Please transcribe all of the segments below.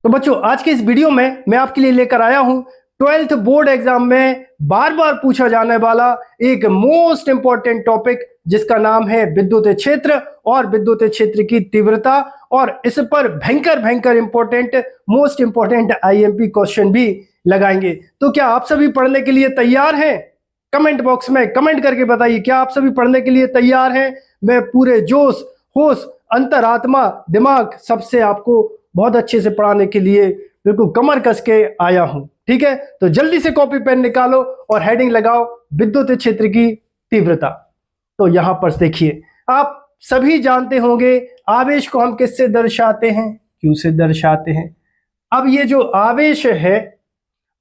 तो बच्चों, आज के इस वीडियो में मैं आपके लिए लेकर आया हूं 12th बोर्ड एग्जाम में बार बार पूछा जाने वाला एक मोस्ट इंपॉर्टेंट टॉपिक, जिसका नाम है विद्युत क्षेत्र और विद्युत क्षेत्र की तीव्रता। और इस पर भयंकर भयंकर important, most important IMP question भी लगाएंगे। तो क्या आप सभी पढ़ने के लिए तैयार हैं? कमेंट बॉक्स में कमेंट करके बताइए, क्या आप सभी पढ़ने के लिए तैयार हैं? मैं पूरे जोश, होश, अंतरात्मा, दिमाग सबसे आपको बहुत अच्छे से पढ़ाने के लिए बिल्कुल कमर कस के आया हूं। ठीक है, तो जल्दी से कॉपी पेन निकालो और हेडिंग लगाओ विद्युत क्षेत्र की तीव्रता। तो यहां पर देखिए, आप सभी जानते होंगे आवेश को हम किससे दर्शाते हैं, क्यू से दर्शाते हैं। अब ये जो आवेश है,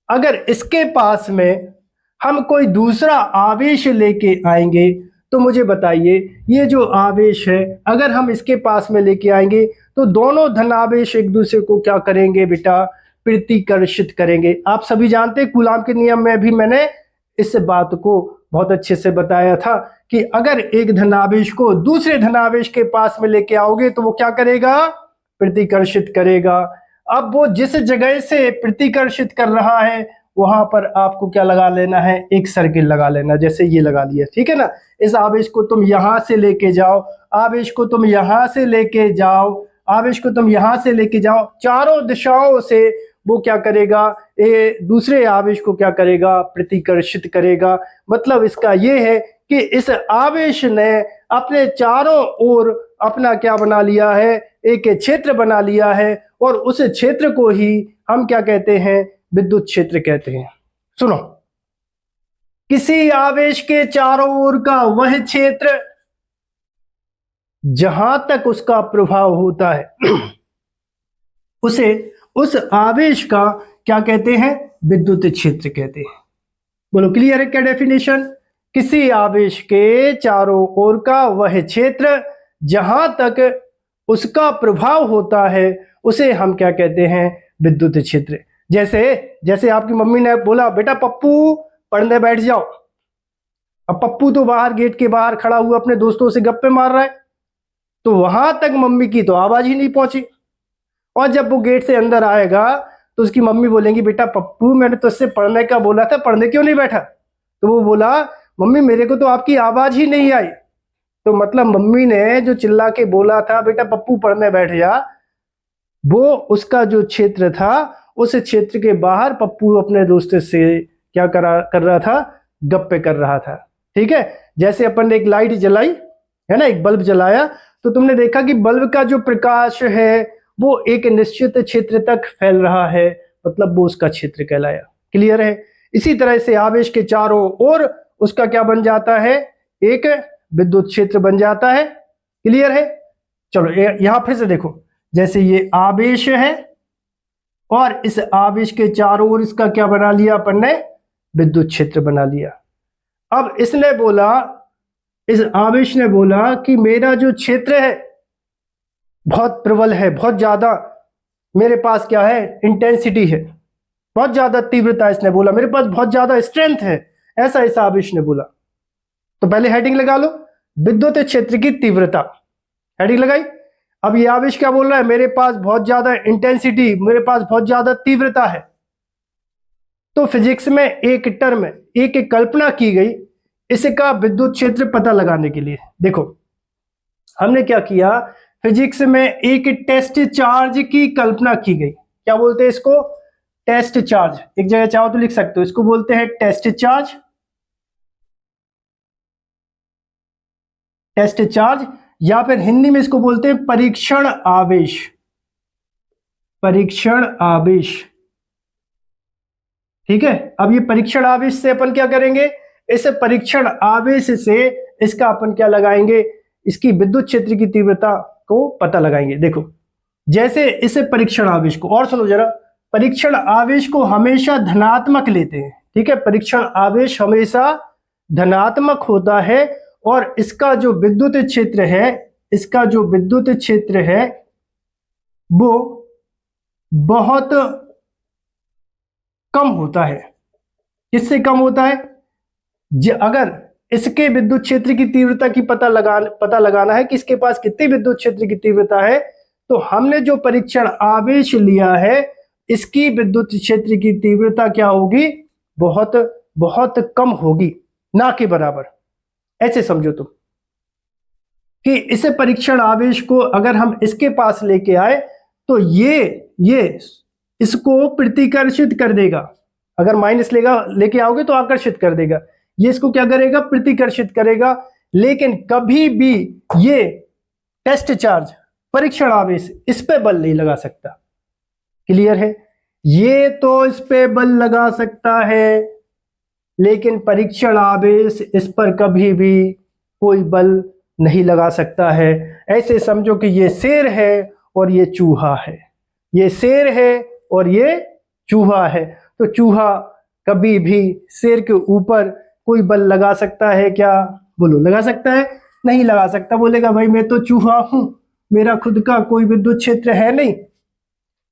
अगर इसके पास में हम कोई दूसरा आवेश लेके आएंगे तो मुझे बताइए, ये जो आवेश है अगर हम इसके पास में लेके आएंगे तो दोनों धनावेश एक दूसरे को क्या करेंगे बेटा? प्रतिकर्षित करेंगे। आप सभी जानते हैं, कूलाम के नियम में भी मैंने इस बात को बहुत अच्छे से बताया था कि अगर एक धनावेश को दूसरे धनावेश के पास में लेके आओगे तो वो क्या करेगा? प्रतिकर्षित करेगा। अब वो जिस जगह से प्रतिकर्षित कर रहा है वहां पर आपको क्या लगा लेना है? एक सर्किल लगा लेना, जैसे ये लगा लिया। ठीक है ना? इस आवेश को तुम यहां से लेके जाओ, आवेश को तुम यहां से लेके जाओ, आवेश को तुम यहां से लेके जाओ, चारों दिशाओं से वो क्या करेगा? दूसरे आवेश को क्या करेगा? प्रतिकर्षित करेगा। मतलब इसका ये है कि इस आवेश ने अपने चारों ओर अपना क्या बना लिया है? एक क्षेत्र बना लिया है, और उस क्षेत्र को ही हम क्या कहते हैं? विद्युत क्षेत्र कहते हैं। सुनो, किसी आवेश के चारों ओर का वह क्षेत्र जहां तक उसका प्रभाव होता है उसे उस आवेश का क्या कहते हैं? विद्युत क्षेत्र कहते हैं। बोलो, क्लियर है क्या डेफिनेशन? किसी आवेश के चारों ओर का वह क्षेत्र जहां तक उसका प्रभाव होता है उसे हम क्या कहते हैं? विद्युत क्षेत्र। जैसे जैसे आपकी मम्मी ने बोला, बेटा पप्पू पढ़ने बैठ जाओ। अब पप्पू तो बाहर, गेट के बाहर खड़ा हुआ अपने दोस्तों से गप्पे मार रहा है, तो वहां तक मम्मी की तो आवाज ही नहीं पहुंची। और जब वो गेट से अंदर आएगा तो उसकी मम्मी बोलेंगी, बेटा पप्पू मैंने तुझसे पढ़ने का बोला था, पढ़ने क्यों नहीं बैठा? तो वो बोला, मम्मी मेरे को तो आपकी आवाज ही नहीं आई। तो मतलब मम्मी ने जो चिल्ला के बोला था बेटा पप्पू पढ़ने बैठ जा, वो उसका जो क्षेत्र था, उस क्षेत्र के बाहर पप्पू अपने दोस्त से क्या कर रहा था? गप्पे कर रहा था। ठीक है, जैसे अपन ने एक लाइट जलाई है ना, एक बल्ब जलाया, तो तुमने देखा कि बल्ब का जो प्रकाश है वो एक निश्चित क्षेत्र तक फैल रहा है, मतलब वो उसका क्षेत्र कहलाया। क्लियर है? इसी तरह से आवेश के चारों ओर उसका क्या बन जाता है? एक विद्युत क्षेत्र बन जाता है। क्लियर है? चलो यहां फिर से देखो, जैसे ये आवेश है और इस आवेश के चारों ओर इसका क्या बना लिया अपन ने? विद्युत क्षेत्र बना लिया। अब इसने बोला, इस आवेश ने बोला कि मेरा जो क्षेत्र है बहुत प्रबल है, बहुत ज्यादा मेरे पास क्या है? इंटेंसिटी है, बहुत ज्यादा तीव्रता। इसने बोला मेरे पास बहुत ज्यादा स्ट्रेंथ है, ऐसा इस आवेश ने बोला। तो पहले हेडिंग लगा लो, विद्युत क्षेत्र की तीव्रता। हेडिंग लगाई। अब ये आवेश क्या बोल रहा है? मेरे पास बहुत ज्यादा इंटेंसिटी, मेरे पास बहुत ज्यादा तीव्रता है। तो फिजिक्स में एक टर्म, एक कल्पना की गई इसका विद्युत क्षेत्र पता लगाने के लिए। देखो हमने क्या किया, फिजिक्स में एक टेस्ट चार्ज की कल्पना की गई। क्या बोलते हैं इसको? Test charge. एक जगह चाहो तो लिख सकते हो, इसको बोलते हैं टेस्ट चार्ज। टेस्ट चार्ज, या फिर हिंदी में इसको बोलते हैं परीक्षण आवेश। परीक्षण आवेश। ठीक है, अब ये परीक्षण आवेश से अपन क्या करेंगे? इस परीक्षण आवेश से इसका अपन क्या लगाएंगे? इसकी विद्युत क्षेत्र की तीव्रता को पता लगाएंगे। देखो, जैसे इस परीक्षण आवेश को, और सुनो जरा, परीक्षण आवेश को हमेशा धनात्मक लेते हैं। ठीक है, परीक्षण आवेश हमेशा धनात्मक होता है, और इसका जो विद्युत क्षेत्र है, इसका जो विद्युत क्षेत्र है वो बहुत कम होता है। किससे कम होता है? अगर इसके विद्युत क्षेत्र की तीव्रता की पता लगाना है कि इसके पास कितनी विद्युत क्षेत्र की तीव्रता है, तो हमने जो परीक्षण आवेश लिया है इसकी विद्युत क्षेत्र की तीव्रता क्या होगी, बहुत बहुत कम होगी, ना के बराबर। ऐसे समझो तुम कि इसे परीक्षण आवेश को अगर हम इसके पास लेके आए तो ये इसको प्रतिकर्षित कर देगा। अगर माइनस लेके आओगे तो आकर्षित कर देगा, ये इसको क्या करेगा, प्रतिकर्षित करेगा। लेकिन कभी भी ये टेस्ट चार्ज परीक्षण आवेश इस पे बल नहीं लगा सकता। क्लियर है? ये तो इस पे बल लगा सकता है, लेकिन परीक्षण आवेश इस पर कभी भी कोई बल नहीं लगा सकता है। ऐसे समझो कि ये शेर है और ये चूहा है, ये शेर है और ये चूहा है। तो चूहा कभी भी शेर के ऊपर कोई बल लगा सकता है क्या? बोलो, लगा सकता है? नहीं लगा सकता। बोलेगा भाई मैं तो चूहा हूं, मेरा खुद का कोई विद्युत क्षेत्र है नहीं।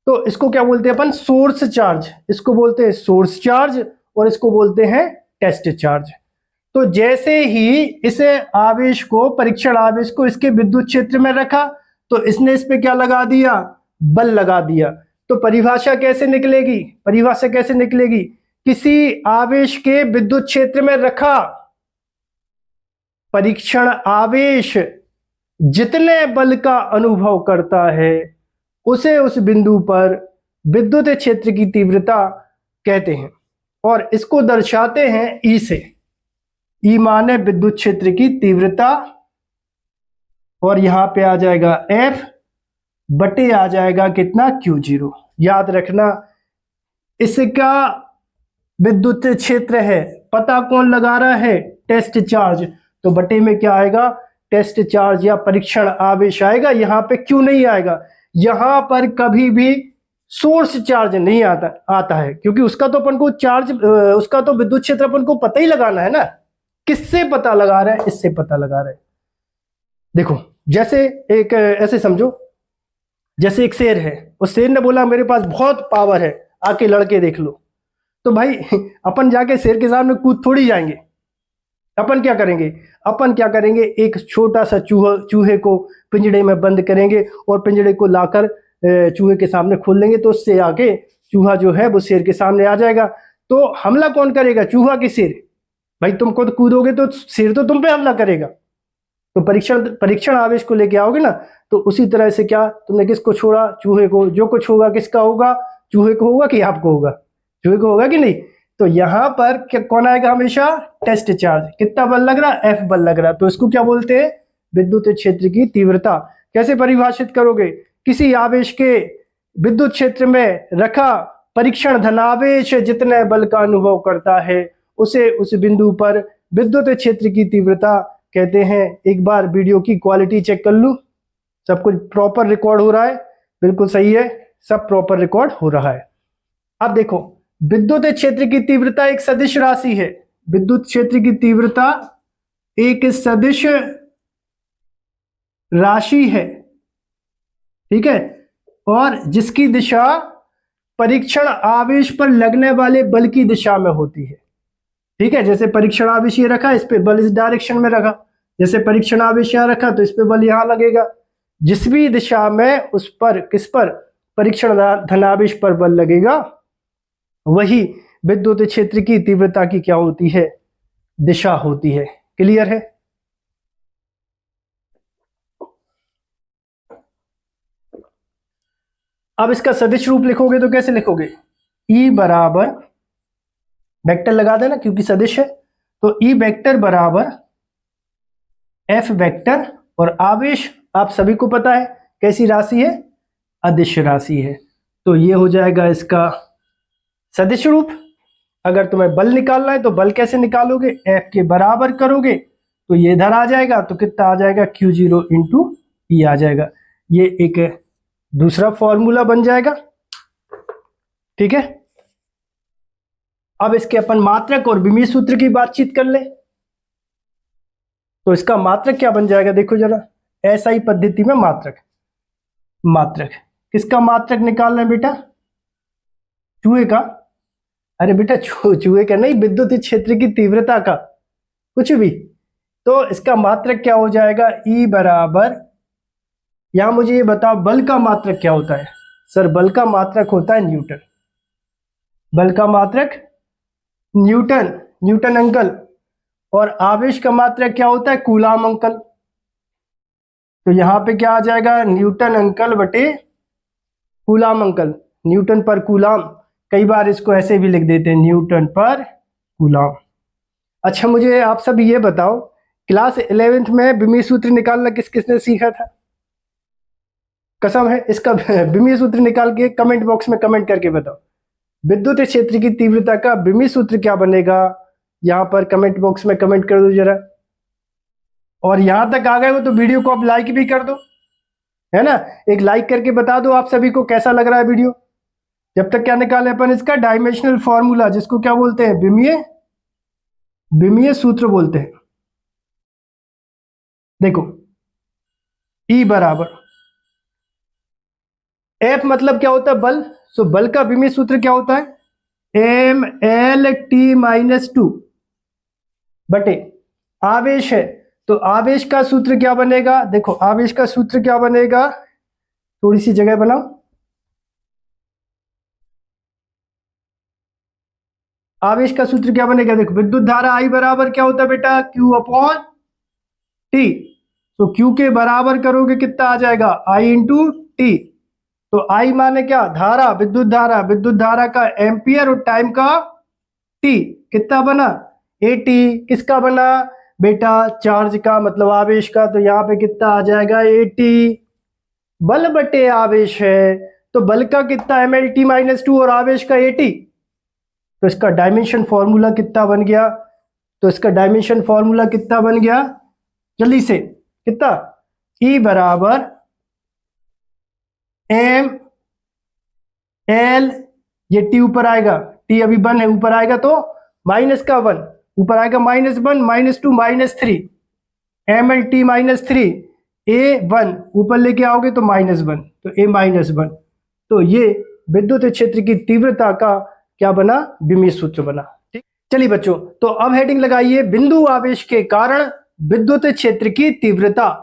तो इसको क्या बोलते हैं अपन? Source charge. इसको बोलते हैं सोर्स चार्ज और इसको बोलते हैं टेस्ट चार्ज। तो जैसे ही इसे आवेश को, परीक्षण आवेश को इसके विद्युत क्षेत्र में रखा तो इसने इस पे क्या लगा दिया? बल लगा दिया। तो परिभाषा कैसे निकलेगी? परिभाषा कैसे निकलेगी? किसी आवेश के विद्युत क्षेत्र में रखा परीक्षण आवेश जितने बल का अनुभव करता है उसे उस बिंदु पर विद्युत क्षेत्र की तीव्रता कहते हैं। और इसको दर्शाते हैं ई से। ई माने विद्युत क्षेत्र की तीव्रता, और यहां पे आ जाएगा F बटे आ जाएगा कितना? Q0। याद रखना, इसका विद्युत क्षेत्र है, पता कौन लगा रहा है? Test charge. तो बटे में क्या आएगा? टेस्ट चार्ज या परीक्षण आवेश आएगा। यहां पे क्यों नहीं आएगा? यहां पर कभी भी सोर्स चार्ज नहीं आता है, क्योंकि उसका तो अपन को चार्ज, उसका तो विद्युत क्षेत्र अपन को पता ही लगाना है ना। किससे पता लगा रहा है? इससे पता लगा रहा है। देखो, जैसे एक, ऐसे समझो जैसे एक शेर है, उस शेर ने बोला मेरे पास बहुत पावर है, आके लड़के देख लो। तो भाई अपन जाके शेर के सामने कूद थोड़ी जाएंगे। अपन क्या करेंगे? अपन क्या करेंगे? एक छोटा सा चूहे को पिंजड़े में बंद करेंगे और पिंजड़े को लाकर चूहे के सामने खोल देंगे, तो उससे आके चूहा जो है वो शेर के सामने आ जाएगा। तो हमला कौन करेगा? चूहा कि शेर? भाई तुम खुद कूदोगे तो शेर तो तुम पे हमला करेगा। तो परीक्षण आवेश को लेके आओगे ना, तो उसी तरह से क्या, तुमने किसको छोड़ा? चूहे को। जो कुछ होगा किसका होगा? चूहे को होगा कि आपको होगा? चूहे को होगा कि नहीं? तो यहां पर क्या कौन आएगा? हमेशा टेस्ट चार्ज। कितना बल लग रहा? F बल लग रहा। तो इसको क्या बोलते हैं? विद्युत क्षेत्र की तीव्रता। कैसे परिभाषित करोगे? किसी आवेश के विद्युत क्षेत्र में रखा परीक्षण धनावेश जितने बल का अनुभव करता है उसे उस बिंदु पर विद्युत क्षेत्र की तीव्रता कहते हैं। एक बार वीडियो की क्वालिटी चेक कर लूं, सब कुछ प्रॉपर रिकॉर्ड हो रहा है? बिल्कुल सही है, सब प्रॉपर रिकॉर्ड हो रहा है। अब देखो, विद्युत क्षेत्र की तीव्रता एक सदिश राशि है। विद्युत क्षेत्र की तीव्रता एक सदिश राशि है, ठीक है, और जिसकी दिशा परीक्षण आवेश पर लगने वाले बल की दिशा में होती है। ठीक है, जैसे परीक्षण आवेश ये रखा, इस पे बल इस डायरेक्शन में रखा। जैसे परीक्षण आवेश यहाँ रखा तो इस पे बल यहाँ लगेगा। जिस भी दिशा में उस पर, किस पर? परीक्षण धनावेश पर बल लगेगा, वही विद्युत क्षेत्र की तीव्रता की क्या होती है? दिशा होती है। क्लियर है? अब इसका सदिश रूप लिखोगे तो कैसे लिखोगे? E बराबर, वेक्टर लगा देना क्योंकि सदिश है, तो E वेक्टर बराबर F वेक्टर, और आवेश आप सभी को पता है कैसी राशि है? अदिश राशि है। तो ये हो जाएगा इसका सदिश रूप। अगर तुम्हें बल निकालना है तो बल कैसे निकालोगे? F के बराबर करोगे तो ये इधर आ जाएगा, तो कितना आ जाएगा? Q0 इंटू E आ जाएगा। ये एक दूसरा फॉर्मूला बन जाएगा। ठीक है, अब इसके अपन मात्रक और विमीय सूत्र की बातचीत कर ले। तो इसका मात्रक क्या बन जाएगा? देखो जरा, SI पद्धति में मात्रक किसका मात्रक निकालना है बेटा? चूहे का? अरे बेटा चूहे का नहीं, विद्युत क्षेत्र की तीव्रता का, कुछ भी। तो इसका मात्रक क्या हो जाएगा? E बराबर यहां मुझे ये बताओ बल का मात्रक क्या होता है? सर बल का मात्रक होता है न्यूटन। बल का मात्रक न्यूटन, न्यूटन अंकल। और आवेश का मात्रक क्या होता है? Coulomb uncle. तो यहां पे क्या आ जाएगा? न्यूटन अंकल बटे कूलाम अंकल। न्यूटन पर कूलाम, कई बार इसको ऐसे भी लिख देते हैं, न्यूटन पर कूलाम। अच्छा मुझे आप सब ये बताओ, क्लास 11th में बिमी सूत्र निकालना किस किसने सीखा था? कसम है, इसका बिमी सूत्र निकाल के कमेंट बॉक्स में कमेंट करके बताओ। विद्युत क्षेत्र की तीव्रता का बिमी सूत्र क्या बनेगा? यहां पर कमेंट बॉक्स में कमेंट कर दो जरा। और यहां तक आ गए हो तो वीडियो को आप लाइक भी कर दो, है ना। एक लाइक करके बता दो आप सभी को कैसा लग रहा है वीडियो। जब तक क्या निकाले अपन इसका डायमेंशनल फॉर्मूला, जिसको क्या बोलते हैं? बिमीय सूत्र बोलते हैं। देखो E बराबर F मतलब क्या होता है? बल। सो बल का बिमीय सूत्र क्या होता है? mLT-2 बटे आवेश है, तो आवेश का सूत्र क्या बनेगा? देखो आवेश का सूत्र क्या बनेगा, थोड़ी सी जगह बनाओ। आवेश का सूत्र क्या बनेगा? देखो विद्युत धारा I बराबर क्या होता है बेटा? Q upon T। तो Q के बराबर करोगे कितना आ जाएगा? I into T. तो I माने क्या? धारा, विद्युत धारा। विद्युत धारा का एम्पियर और टाइम का T कितना बना? AT। किसका बना बेटा? चार्ज का, मतलब आवेश का। तो यहाँ पे कितना आ जाएगा? AT। बल बटे आवेश है, तो बल का कितना? mLT-2 और आवेश का AT। तो इसका डायमेंशन फॉर्मूला कितना बन गया? तो इसका डायमेंशन फॉर्मूला कितना बन गया? जल्दी से कितना? E बराबर M L, ये T ऊपर आएगा, T अभी 1 है, ऊपर आएगा तो माइनस का 1, ऊपर आएगा -1, -2, -3, mLT-3 A1, ऊपर लेके आओगे तो -1, तो A-1। तो ये विद्युत क्षेत्र की तीव्रता का क्या बना? बिमी सूत्र बना। ठीक, चलिए बच्चों, तो अब हेडिंग लगाइए, बिंदु आवेश के कारण विद्युत क्षेत्र की तीव्रता।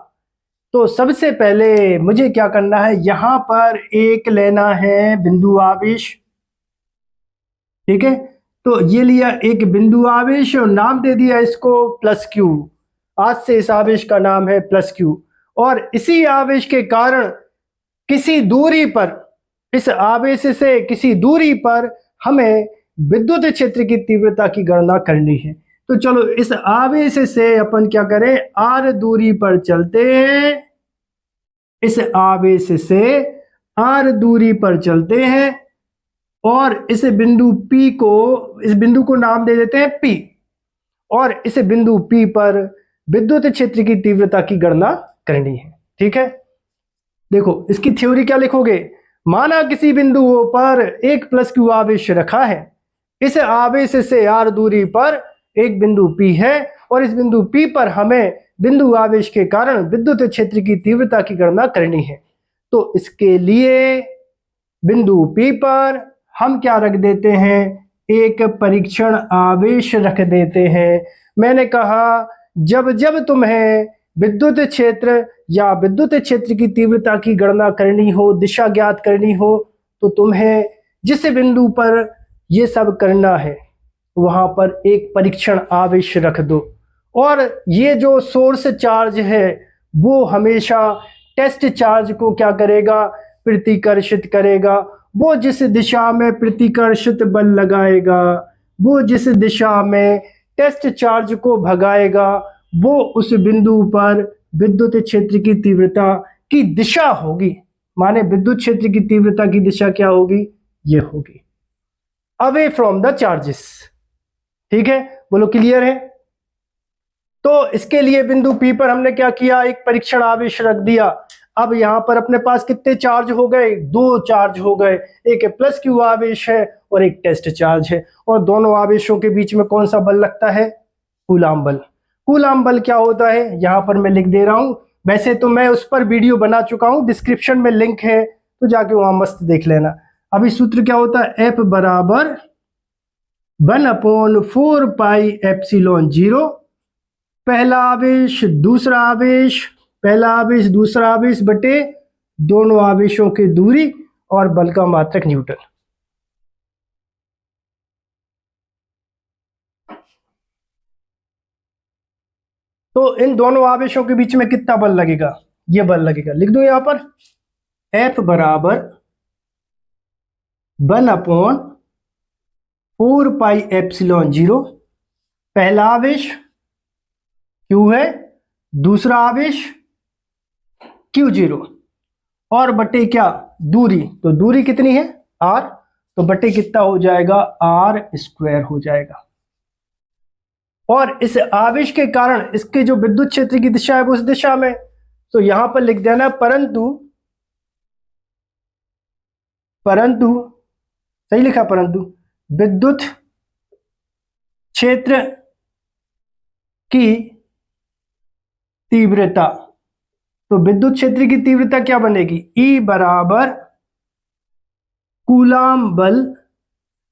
तो सबसे पहले मुझे क्या करना है, यहां पर एक लेना है बिंदु आवेश। ठीक है, तो ये लिया एक बिंदु आवेश और नाम दे दिया इसको +Q। आज से इस आवेश का नाम है +Q। और इसी आवेश के कारण किसी दूरी पर, इस आवेश से किसी दूरी पर हमें विद्युत क्षेत्र की तीव्रता की गणना करनी है। तो चलो इस आवेश से अपन क्या करें, r दूरी पर चलते हैं। इस आवेश से r दूरी पर चलते हैं और इस बिंदु P को, इस बिंदु को नाम दे देते हैं P। और इस बिंदु P पर विद्युत क्षेत्र की तीव्रता की गणना करनी है। ठीक है, देखो इसकी थ्योरी क्या लिखोगे, माना किसी बिंदु पर एक +Q आवेश रखा है। इस आवेश से r दूरी पर एक बिंदु P है और इस बिंदु P पर हमें बिंदु आवेश के कारण विद्युत क्षेत्र की तीव्रता की गणना करनी है। तो इसके लिए बिंदु P पर हम क्या रख देते हैं, एक परीक्षण आवेश रख देते हैं। मैंने कहा जब जब तुम्हें विद्युत क्षेत्र या विद्युत क्षेत्र की तीव्रता की गणना करनी हो, दिशा ज्ञात करनी हो, तो तुम्हें जिस बिंदु पर ये सब करना है वहां पर एक परीक्षण आवेश रख दो। और ये जो सोर्स चार्ज है वो हमेशा टेस्ट चार्ज को क्या करेगा, प्रतिकर्षित करेगा। वो जिस दिशा में प्रतिकर्षित बल लगाएगा, वो जिस दिशा में टेस्ट चार्ज को भगाएगा, वो उस बिंदु पर विद्युत क्षेत्र की तीव्रता की दिशा होगी। माने विद्युत क्षेत्र की तीव्रता की दिशा क्या होगी, ये होगी अवे फ्रॉम द चार्जेस। ठीक है, बोलो क्लियर है। तो इसके लिए बिंदु P पर हमने क्या किया, एक परीक्षण आवेश रख दिया। अब यहां पर अपने पास कितने चार्ज हो गए, 2 चार्ज हो गए। एक +Q आवेश है और एक टेस्ट चार्ज है। और दोनों आवेशों के बीच में कौन सा बल लगता है, कूलाम बल। कूलाम बल क्या होता है यहां पर मैं लिख दे रहा हूं। वैसे तो मैं उस पर वीडियो बना चुका हूं, डिस्क्रिप्शन में लिंक है, तो जाके वहां मस्त देख लेना। अभी सूत्र क्या होता है, F बराबर 1/4 पाई एप्सिलॉन 0, पहला आवेश दूसरा आवेश, पहला आवेश दूसरा आवेश बटे दोनों आवेशों की दूरी और बल का मात्रक न्यूटन। तो इन दोनों आवेशों के बीच में कितना बल लगेगा, ये बल लगेगा, लिख दो यहां पर F बराबर 1/4πε0। पहला आवेश Q है, दूसरा आवेश Q0 और बटे क्या, दूरी, तो दूरी कितनी है R, तो बटे कितना हो जाएगा R² हो जाएगा। और इस आवेश के कारण इसके जो विद्युत क्षेत्र की दिशा है वो उस दिशा में, तो यहां पर लिख देना परंतु सही लिखा, परंतु विद्युत क्षेत्र की तीव्रता, तो विद्युत क्षेत्र की तीव्रता क्या बनेगी, E बराबर कूलाम बल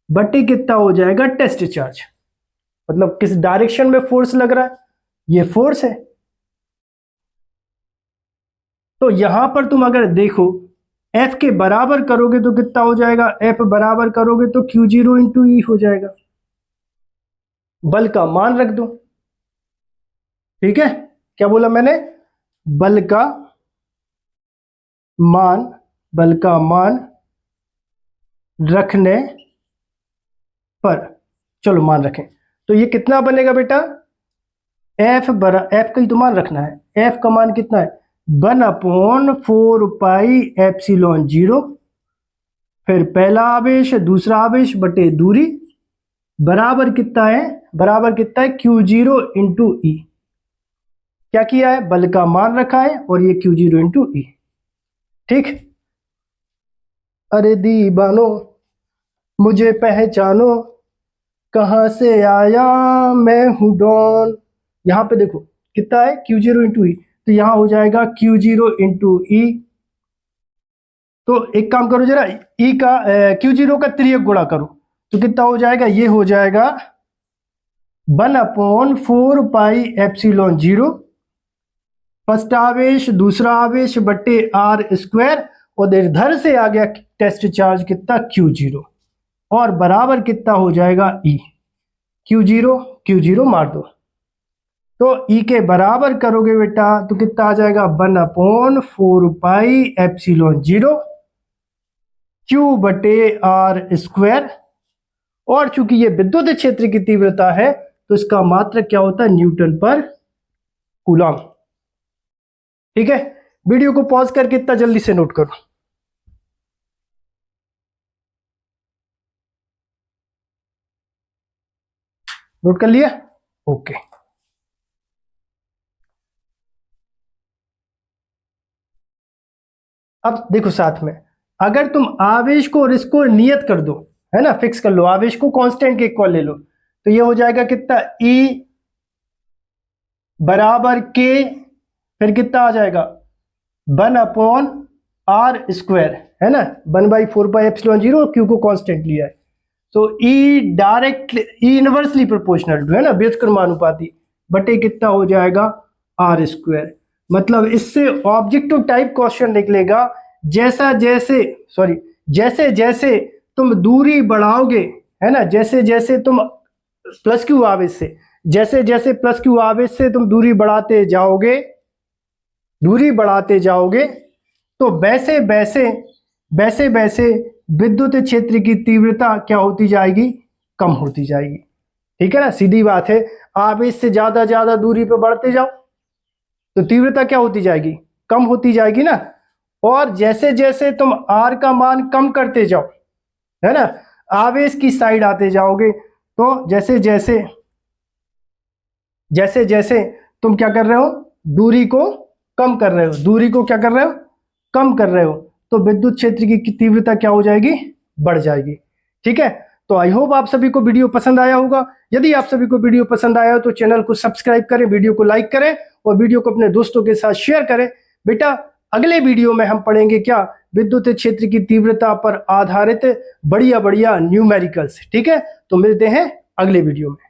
बटे कितना हो जाएगा टेस्ट चार्ज, मतलब किस डायरेक्शन में फोर्स लग रहा है, ये फोर्स है। तो यहां पर तुम अगर देखो F के बराबर करोगे तो कितना हो जाएगा, F बराबर करोगे तो Q0 इंटू E हो जाएगा, बल का मान रख दो, ठीक है, क्या बोला मैंने, बल का मान रखने पर, चलो मान रखें, तो ये कितना बनेगा बेटा, F का ही तो मान रखना है, F का मान कितना है 1/4πε0, फिर पहला आवेश दूसरा आवेश बटे दूरी बराबर कितना है, Q0 इंटू E, क्या किया है, बल का मान रखा है और ये Q0 इंटू E, ठीक। अरे दीवानो मुझे पहचानो, कहां से आया मैं हूं डॉन, यहां पे देखो कितना है Q0 इंटू E, तो यहां हो जाएगा Q0 इंटू E। तो एक काम करो जरा, E का Q0 का त्रियक गुणा करो तो कितना हो जाएगा, ये हो जाएगा 1/4πε0, फर्स्ट आवेश दूसरा आवेश बटे R², और इधर से आ गया टेस्ट चार्ज कितना Q0, और बराबर कितना हो जाएगा E, Q0 मार दो, तो E के बराबर करोगे बेटा तो कितना आ जाएगा 1/4πε0 Q बटे R², और चूंकि ये विद्युत क्षेत्र की तीव्रता है तो इसका मात्रक क्या होता है, न्यूटन पर कूलम, ठीक है। वीडियो को पॉज करके इतना जल्दी से नोट करो। नोट कर लिया, ओके। अब देखो साथ में, अगर तुम आवेश को और इसको नियत कर दो, है ना, फिक्स कर लो, आवेश को कांस्टेंट के इक्वल ले लो, तो ये हो जाएगा कितना, E बराबर K, फिर कितना आ जाएगा 1/R², है ना, 1/4πε0, Q को कांस्टेंट लिया है, तो E इनवर्सली प्रोपोर्शनल टू, है ना, व्युत्क्रमानुपाती, बटे कितना हो जाएगा R²। मतलब इससे ऑब्जेक्टिव टाइप क्वेश्चन निकलेगा, जैसे जैसे तुम दूरी बढ़ाओगे, है ना, जैसे जैसे तुम प्लस क्यू आवेश से, जैसे प्लस क्यू आवेश से तुम दूरी बढ़ाते जाओगे तो वैसे वैसे विद्युत क्षेत्र की तीव्रता क्या होती जाएगी, कम होती जाएगी, ठीक है ना, सीधी बात है। आवेश से ज्यादा दूरी पे बढ़ते जाओ तो तीव्रता क्या होती जाएगी, कम होती जाएगी ना, और जैसे जैसे तुम R का मान कम करते जाओ, है ना, आवेश की साइड आते जाओगे, तो जैसे जैसे तुम क्या कर रहे हो, दूरी को कम कर रहे हो, तो विद्युत क्षेत्र की तीव्रता क्या हो जाएगी, बढ़ जाएगी, ठीक है। तो आई होप आप सभी को वीडियो पसंद आया होगा। यदि आप सभी को वीडियो पसंद आया हो तो चैनल को सब्सक्राइब करें, वीडियो को लाइक करें और वीडियो को अपने दोस्तों के साथ शेयर करें। बेटा अगले वीडियो में हम पढ़ेंगे क्या, विद्युत क्षेत्र की तीव्रता पर आधारित बढ़िया न्यूमेरिकल्स, ठीक है। तो मिलते हैं अगले वीडियो में।